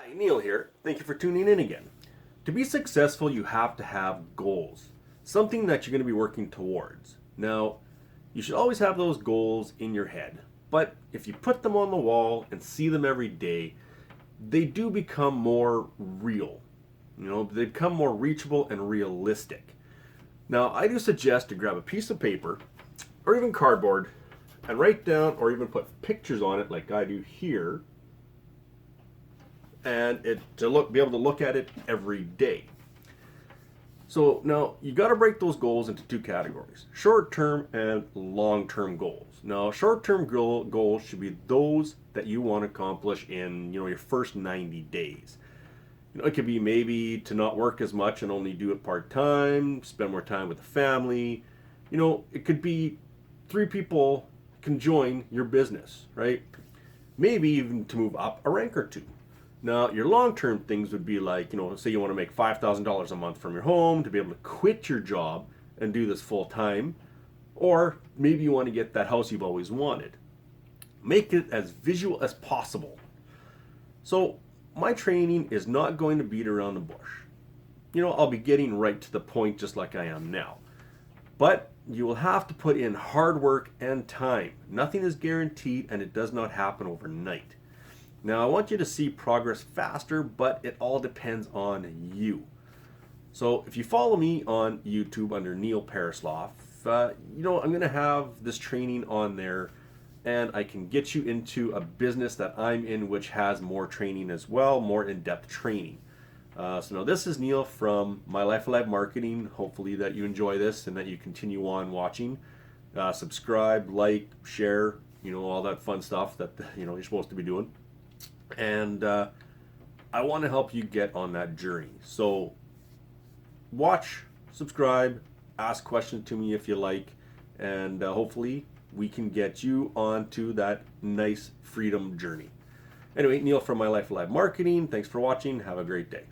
Hi, Neil here. Thank you for tuning in again. To be successful, you have to have goals, something that you're going to be working towards. Now, you should always have those goals in your head, but if you put them on the wall and see them every day, they do become more real. They become more reachable and realistic. Now, I do suggest to grab a piece of paper or even cardboard and write down or even put pictures on it like I do here and be able to look at it every day. So now you got to break those goals into two categories: short-term and long-term goals. Now, short-term goals should be those that you want to accomplish in your first 90 days. It could be maybe to not work as much and only do it part-time, spend more time with the family. It could be three people can join your business, right? Maybe even to move up a rank or two. Now, your long-term things would be like, say you want to make $5,000 a month from your home to be able to quit your job and do this full time, or maybe you want to get that house you've always wanted. Make it as visual as possible. So, my training is not going to beat around the bush. I'll be getting right to the point just like I am now. But you will have to put in hard work and time. Nothing is guaranteed and it does not happen overnight. Now, I want you to see progress faster, but it all depends on you. So, if you follow me on YouTube under Neil Perisloff, I'm going to have this training on there, and I can get you into a business that I'm in, which has more training as well, more in-depth training. So now this is Neil from My Life Alive Marketing. Hopefully that you enjoy this and that you continue on watching. Subscribe, like, share, all that fun stuff that you're supposed to be doing. And I want to help you get on that journey. So watch, subscribe, ask questions to me if you like, and hopefully we can get you onto that nice freedom journey. Anyway, Neil from My Life Alive Marketing. Thanks for watching. Have a great day.